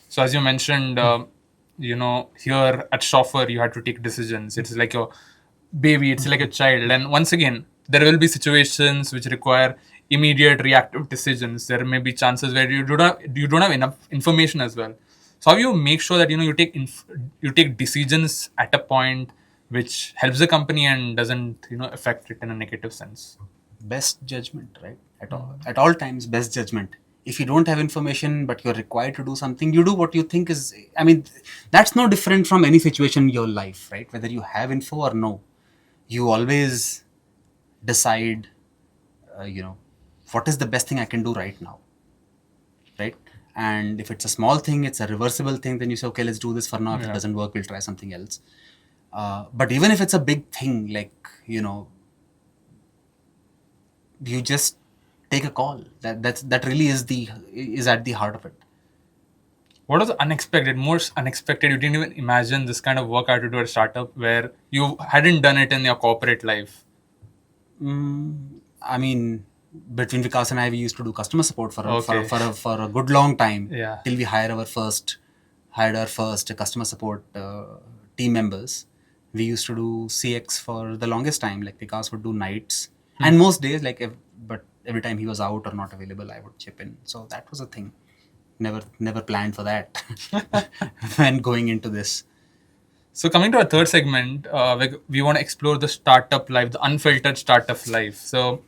So as you mentioned, here at Shoffer, you had to take decisions. It's like your baby, it's like a child. And once again, there will be situations which require immediate reactive decisions. There may be chances where you don't have enough information as well. So how you make sure that you take decisions at a point which helps the company and doesn't affect it in a negative sense. Best judgment, right? At all times, best judgment. If you don't have information but you're required to do something, you do what you think is. I mean, that's no different from any situation in your life, right? Whether you have info or no, you always decide. What is the best thing I can do right now, right? And if it's a small thing, it's a reversible thing, then you say, okay, let's do this for now. If it doesn't work, we'll try something else. But even if it's a big thing, like, you just take a call. That really is at the heart of it. What was unexpected, most unexpected? You didn't even imagine this kind of work out to do at a startup where you hadn't done it in your corporate life. I mean, between Vikas and I, we used to do customer support for Okay. a good long time. Yeah. Till we hired our first customer support team members. We used to do CX for the longest time. Like, Vikas would do nights and most days. But every time he was out or not available, I would chip in. So that was a thing. Never planned for that when going into this. So coming to our third segment, we want to explore the startup life, the unfiltered startup life. So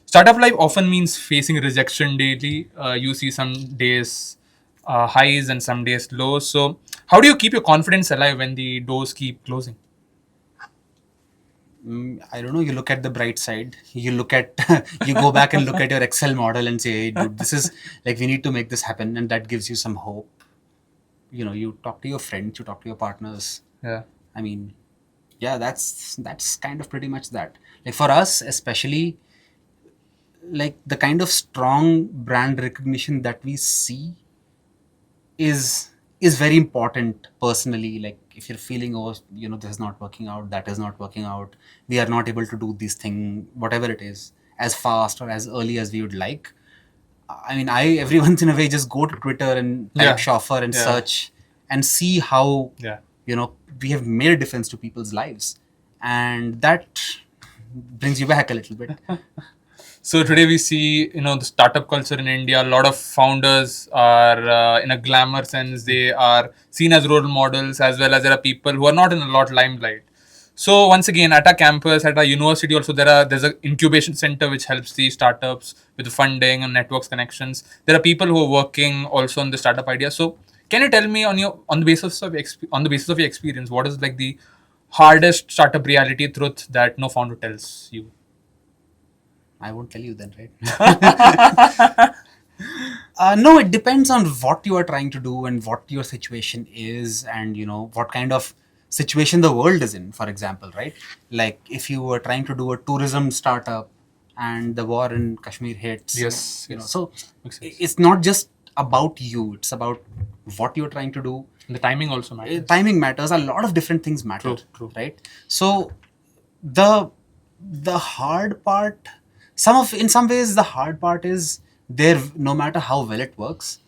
startup life often means facing rejection daily. You see some days highs and some days lows. So how do you keep your confidence alive when the doors keep closing? I don't know. You look at the bright side. You go back and look at your Excel model and say, hey, dude, this is like, we need to make this happen. And that gives you some hope. You talk to your friends, you talk to your partners. Yeah. I mean, yeah, that's kind of pretty much that. Like, for us, especially, like, the kind of strong brand recognition that we see is very important personally. Like, if you're feeling, oh, this is not working out, that is not working out, we are not able to do this thing, whatever it is, as fast or as early as we would like. I mean, I every once in a way just go to Twitter and type Shoffer and search and see how we have made a difference to people's lives, and that brings you back a little bit. So today we see, the startup culture in India. A lot of founders are, in a glamour sense, they are seen as role models, as well as there are people who are not in a lot limelight. So once again, at our campus, at our university, also there's an incubation center which helps the startups with funding and networks connections. There are people who are working also on the startup idea. So can you tell me on the basis of your experience, what is like the hardest startup reality truth that no founder tells you? I won't tell you then, right? No, it depends on what you are trying to do and what your situation is, and what kind of situation the world is in. For example, right? Like, if you were trying to do a tourism startup and the war in Kashmir hits, Yes. so it's not just about you; it's about what you're trying to do. The timing also matters. Timing matters. A lot of different things matter. True. Right? So the hard part, in some ways, the hard part is there. No matter how well it works,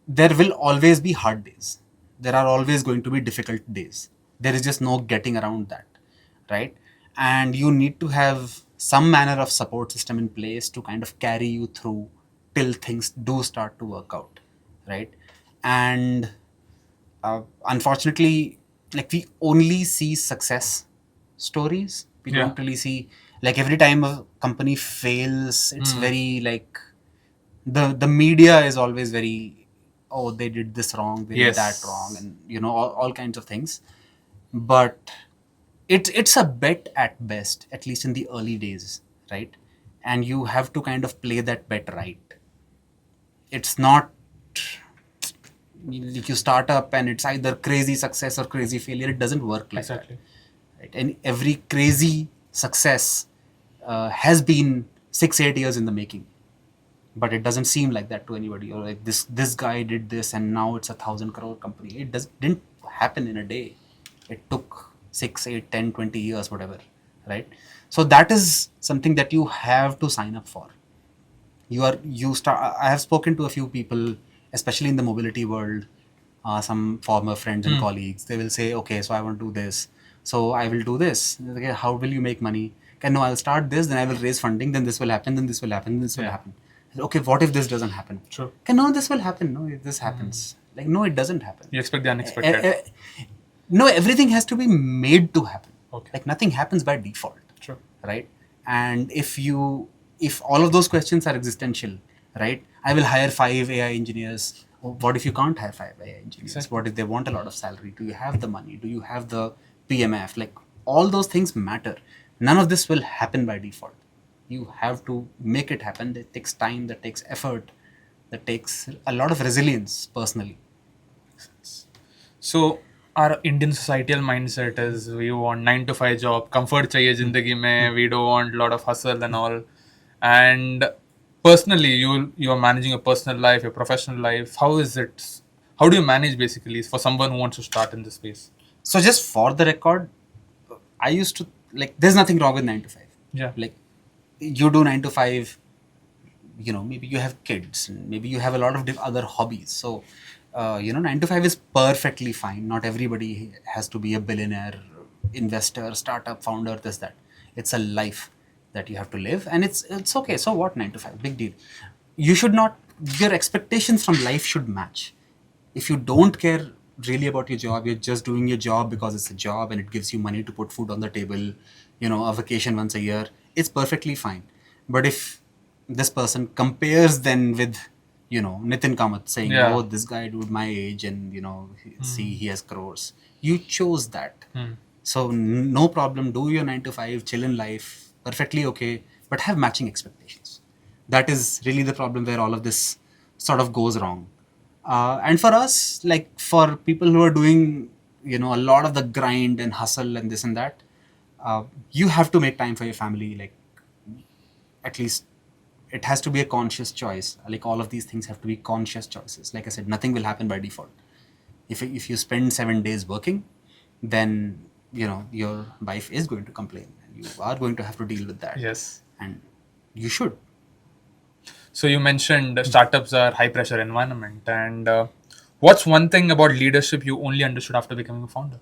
there will always be hard days. There are always going to be difficult days. There is just no getting around that, right? And you need to have some manner of support system in place to kind of carry you through till things do start to work out, right? And unfortunately, like, we only see success stories. We don't really see, like, every time a company fails, it's very, like, the media is always very, oh, they did this wrong, they did that wrong, and all kinds of things. But it's a bet at best, at least in the early days, right? And you have to kind of play that bet right. It's not if you start up and it's either crazy success or crazy failure. It doesn't work like that, right? And every crazy success has been 6-8 years in the making, but it doesn't seem like that to anybody. Or like, this guy did this and now it's 1,000 crore company. It didn't happen in a day. It took 6, 8, 10, 20 years, whatever, right? So that is something that you have to sign up for. I have spoken to a few people, especially in the mobility world, some former friends and colleagues. They will say, okay, so I want to do this. So I will do this. Okay, how will you make money? Okay, no, I'll start this, then I will raise funding, then this will happen, then this will happen, this will happen. Okay, what if this doesn't happen? True. Okay, no, this will happen. No, if this happens. Like, no, it doesn't happen. You expect the unexpected. No, everything has to be made to happen. Okay. Like, nothing happens by default. True. Right? And if all of those questions are existential, right? I will hire 5 AI engineers. What if you can't hire 5 AI engineers? Exactly. What if they want a lot of salary? Do you have the money? Do you have the PMF? Like, all those things matter. None of this will happen by default. You have to make it happen. That takes time, that takes effort, that takes a lot of resilience personally. So our Indian societal mindset is we want 9 to 5 job, comfort chahiye zindagi mein, we don't want a lot of hustle and all. And personally, you are managing your personal life, your professional life. How is it? How do you manage basically for someone who wants to start in this space? So just for the record, I used to like. There's nothing wrong with 9 to 5. Yeah. Like, you do 9 to 5. You know, maybe you have kids, and maybe you have a lot of other hobbies. So, 9 to 5 is perfectly fine. Not everybody has to be a billionaire, investor, startup founder, this, that. It's a life that you have to live, and it's okay. So what, 9 to 5, big deal. You should not. Your expectations from life should match. If you don't care really about your job, you're just doing your job because it's a job and it gives you money to put food on the table, a vacation once a year, it's perfectly fine. But if this person compares then with, Nitin Kamath saying, Yeah. oh, this guy dude my age and, see, he has crores. You chose that. So no problem. Do your 9 to 5, chill in life, perfectly okay, but have matching expectations. That is really the problem where all of this sort of goes wrong. And for us, like for people who are doing, a lot of the grind and hustle and this and that, you have to make time for your family. Like, at least it has to be a conscious choice. Like, all of these things have to be conscious choices. Like I said, nothing will happen by default. If you spend 7 days working, then your wife is going to complain. You are going to have to deal with that. Yes. And you should. So you mentioned startups are high pressure environment, and what's one thing about leadership you only understood after becoming a founder?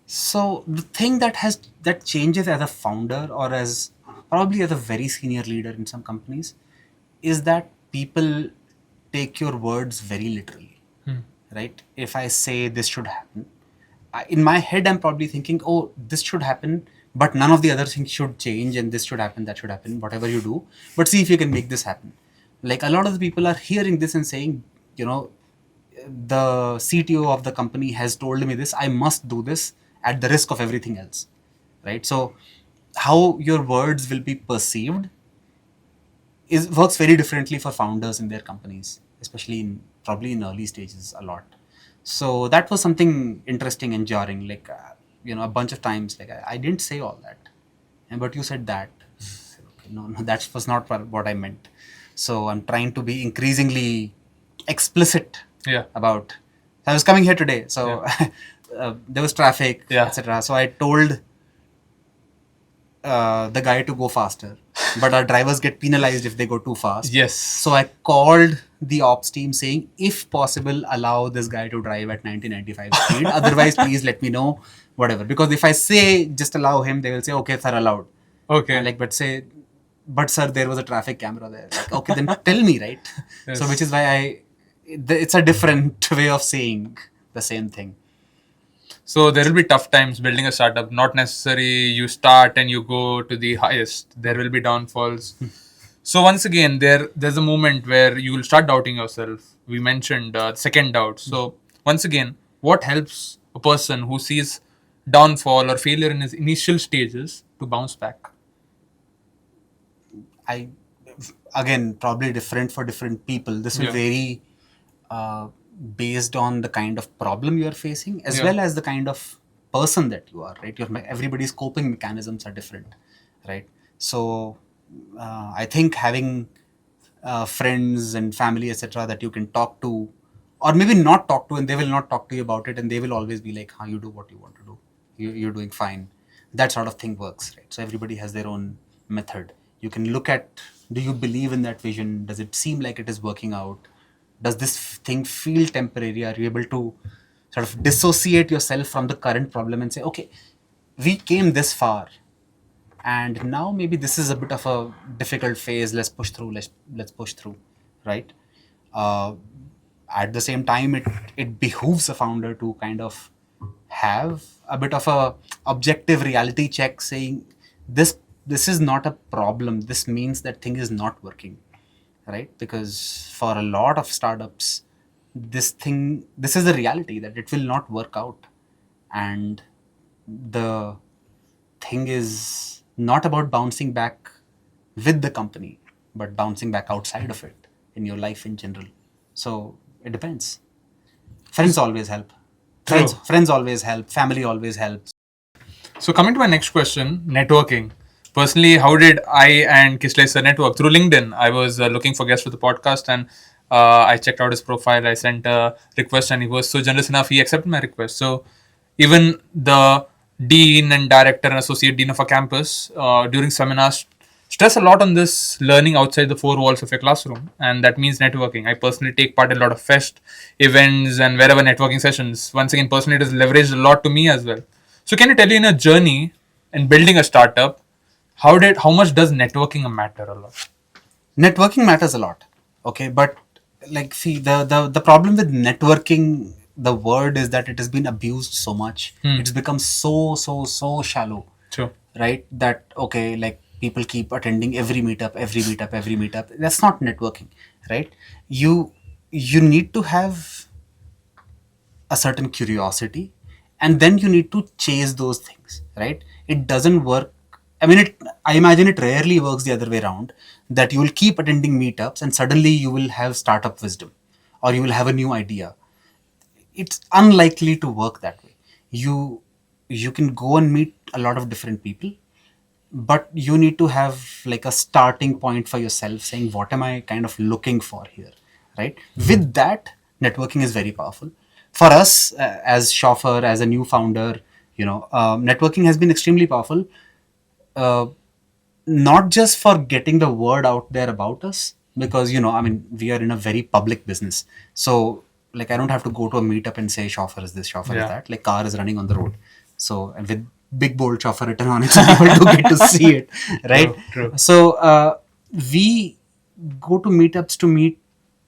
So the thing that changes as a founder or as probably as a very senior leader in some companies is that people take your words very literally, right? If I say this should happen, in my head I'm probably thinking, oh, this should happen, but none of the other things should change, and this should happen, that should happen, whatever you do, but see if you can make this happen. Like, a lot of the people are hearing this and saying, the CTO of the company has told me this, I must do this at the risk of everything else, right? So how your words will be perceived works very differently for founders in their companies, especially probably in early stages a lot. So that was something interesting and jarring. Like, a bunch of times, like, I didn't say all that, but you said that. Okay, no, that was not what I meant. So I'm trying to be increasingly explicit about. I was coming here today, so there was traffic, etc. So I told the guy to go faster, but our drivers get penalized if they go too fast. Yes. So I called the ops team saying, if possible, allow this guy to drive at 90-95 speed. Otherwise, please let me know, whatever. Because if I say just allow him, they will say, okay, sir, allowed. Okay. Like, but sir, there was a traffic camera there. Like, okay, then tell me, right? Yes. So which is why it's a different way of saying the same thing. So there will be tough times building a startup. Not necessarily you start and you go to the highest. There will be downfalls. So once again, there's a moment where you will start doubting yourself. We mentioned second doubt. So once again, what helps a person who sees downfall or failure in his initial stages to bounce back? Again, probably different for different people. This will vary based on the kind of problem you are facing, as well as the kind of person that you are, right? Everybody's coping mechanisms are different, right? So I think having friends and family, etc., that you can talk to, or maybe not talk to, and they will not talk to you about it, and they will always be like, you do what you want to do. You're doing fine. That sort of thing works, right? So everybody has their own method. You can look at Do you believe in that vision? Does it seem like it is working out? Does this thing feel temporary? Are you able to sort of dissociate yourself from the current problem and say, okay, we came this far, and now maybe this is a bit of a difficult phase. Let's push through. Let's push through, right? Uh, at the same time, it behooves a founder to kind of have a bit of a objective reality check, saying this is not a problem. This means that thing is not working, right? Because for a lot of startups, this is the reality that it will not work out, and the thing is not about bouncing back with the company, but bouncing back outside of it in your life in general. So it depends. Friends always help. Friends always help. Family always helps. So coming to my next question, networking. Personally, how did I and Kisleser network? Through LinkedIn. I was looking for guests for the podcast, and I checked out his profile. I sent a request, and he was so generous enough. He accepted my request. So even the dean and director and associate dean of a campus during seminars stress a lot on this learning outside the four walls of your classroom, and that means networking. I personally take part in a lot of fest events and wherever networking sessions. Once again, personally, it has leveraged a lot to me as well. So can you tell, in a journey in building a startup, how much does networking matter a lot? Networking matters a lot. Okay, but like, see, the problem with networking, the word is that it has been abused so much. It's become so shallow. Sure. Right? That, okay, like, people keep attending every meetup. That's not networking, right? You need to have a certain curiosity, and then you need to chase those things, right? It doesn't work. I imagine it rarely works the other way around, that you will keep attending meetups and suddenly you will have startup wisdom, or you will have a new idea. It's unlikely to work that way. You can go and meet a lot of different people, but you need to have like a starting point for yourself, saying, what am I kind of looking for here, right? With that, networking is very powerful. For us, as Chauffeur, as a new founder, networking has been extremely powerful, uh, not just for getting the word out there about us, because we are in a very public business. So, like, I don't have to go to a meetup and say Chauffeur is this, Chauffeur is that. Like, car is running on the road, so, and with big bold Chauffeur written on it, so people do get to see it, right? True. So we go to meetups to meet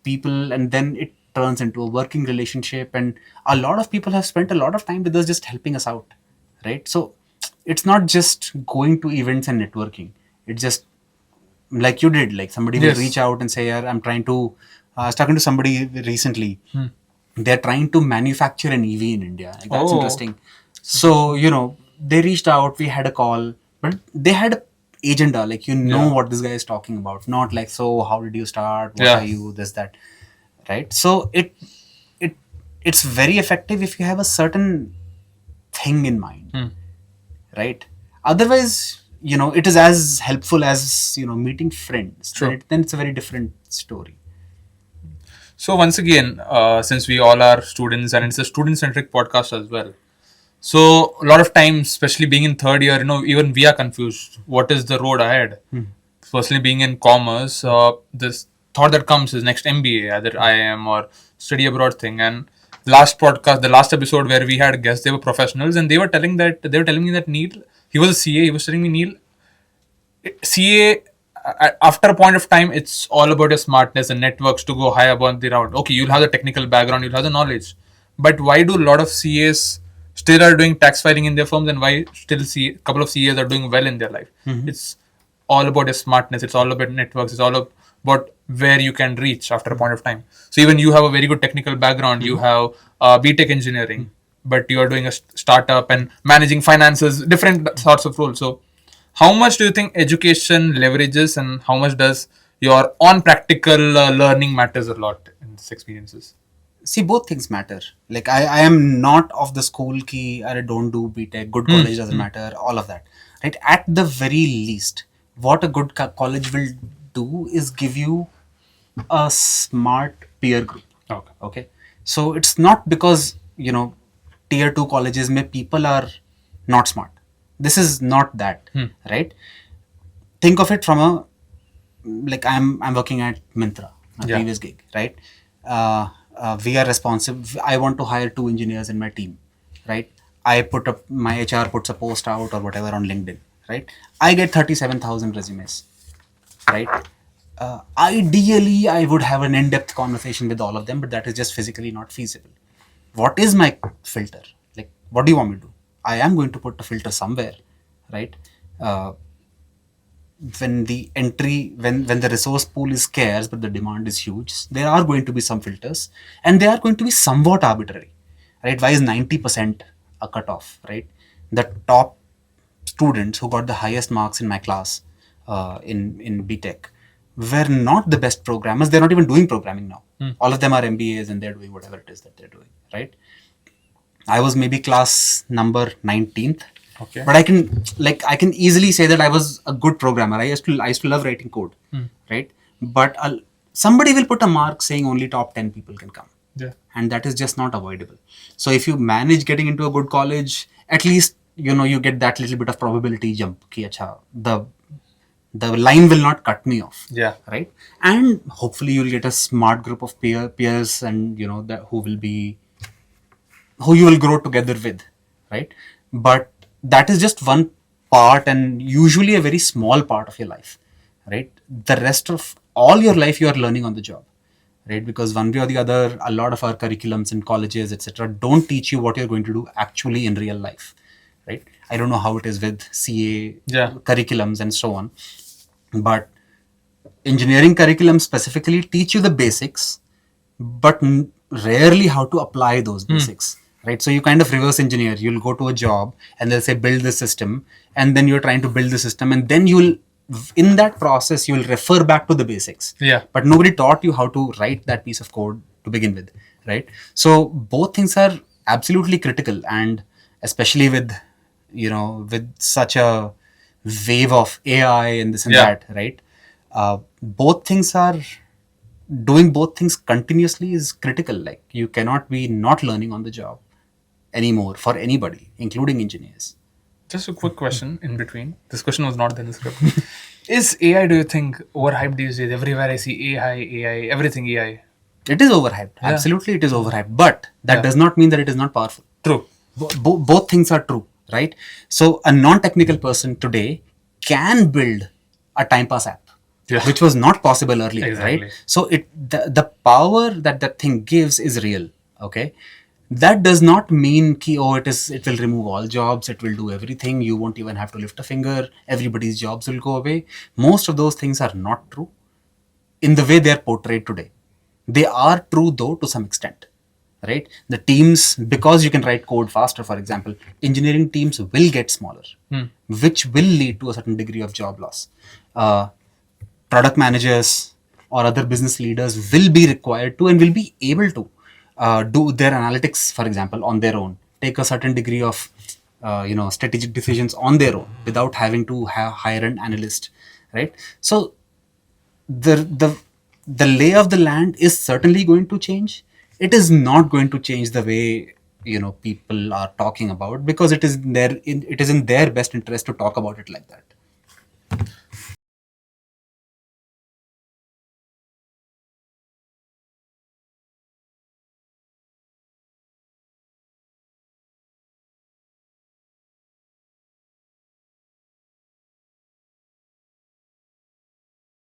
people, and then it turns into a working relationship, and a lot of people have spent a lot of time with us just helping us out, right? So it's not just going to events and networking. It's just like you did, like, somebody will reach out and say, yeah, I'm trying to I was talking to somebody recently. They're trying to manufacture an EV in India. Like, that's interesting. So, they reached out, we had a call, but they had a agenda, like, what this guy is talking about, not like, so how did you start, what are you, this, that, right? So it's very effective if you have a certain thing in mind, right? Otherwise, it is as helpful as meeting friends. Then it's a very different story. So once again, since we all are students and it's a student-centric podcast as well, so a lot of times, especially being in third year, even we are confused. What is the road ahead? Personally, being in commerce, this thought that comes is next MBA, either IIM or study abroad thing. And the last episode where we had guests, they were professionals, and they were telling me that Neil, he was a CA. He was telling me, Neil, CA, after a point of time, it's all about your smartness and networks to go high above the route. Okay, you'll have the technical background, you'll have the knowledge, but why do a lot of CAs still are doing tax filing in their firms, and why still a couple of CAs are doing well in their life? It's all about your smartness. It's all about networks. It's all about where you can reach after a point of time. So even you have a very good technical background. You have BTech engineering, but you are doing a startup and managing finances, different sorts of roles. So how much do you think education leverages, and how much does your on practical learning matters a lot in these experiences? See, both things matter. Like, I am not of the school ki, I don't do BTech, good college doesn't matter, all of that. Right? At the very least, what a good college will do is give you a smart peer group. Okay. So it's not because, tier 2 colleges mein people are not smart. This is not that, right? Think of it from a like I'm working at Myntra, my Yeah. previous gig, right? We are responsive. I want to hire 2 engineers in my team, right? I put up my HR puts a post out or whatever on LinkedIn, right? I get 37,000 resumes, right? Ideally, I would have an in-depth conversation with all of them, but that is just physically not feasible. What is my filter? Like, what do you want me to do? I am going to put a filter somewhere, right? Uh, when the entry, when the resource pool is scarce but the demand is huge, there are going to be some filters, and they are going to be somewhat arbitrary, right? Why is 90% a cutoff, right? The top students who got the highest marks in my class in BTech were not the best programmers. They're not even doing programming now. All of them are MBAs and they're doing whatever it is that they're doing, right? I was maybe class number 19th. Okay. But I can easily say that I was a good programmer. I used to love writing code, right? But somebody will put a mark saying only top 10 people can come. Yeah. And that is just not avoidable. So if you manage getting into a good college, at least you get that little bit of probability jump. Ki, acha, the line will not cut me off. Yeah. Right. And hopefully you'll get a smart group of peers, and that who you will grow together with, right? But that is just one part, and usually a very small part of your life, right? The rest of all your life you are learning on the job, right? Because one way or the other, a lot of our curriculums in colleges, etc., don't teach you what you're going to do actually in real life, right? I don't know how it is with CA Yeah. curriculums and so on, but engineering curriculum specifically teach you the basics, but rarely how to apply those basics, right? So you kind of reverse engineer. You'll go to a job and they'll say build the system, and then you're trying to build the system, and then in that process you'll refer back to the basics. Yeah. But nobody taught you how to write that piece of code to begin with, right? So both things are absolutely critical, and especially with such a wave of AI and this and Yeah. that, right? Both things are doing both things continuously is critical. Like, you cannot be not learning on the job anymore for anybody, including engineers. Just a quick question in between. This question was not in the script. Is AI, do you think, overhyped these days? Everywhere I see AI, everything AI. It is overhyped. Absolutely, it is overhyped. But that does not mean that it is not powerful. True. Both things are true, right? So a non-technical person today can build a time pass app, which was not possible earlier, Exactly. right? So the power that thing gives is real. Okay, that does not mean ki, it will remove all jobs, it will do everything, you won't even have to lift a finger, everybody's jobs will go away. Most of those things are not true in the way they are portrayed today. They are true though to some extent, right? The teams, because you can write code faster, for example, engineering teams will get smaller, which will lead to a certain degree of job loss. Product managers or other business leaders will be required to and will be able to do their analytics, for example, on their own, take a certain degree of strategic decisions on their own without having to hire an analyst, right? So the lay of the land is certainly going to change. It is not going to change the way people are talking about, because it is in their best interest to talk about it like that.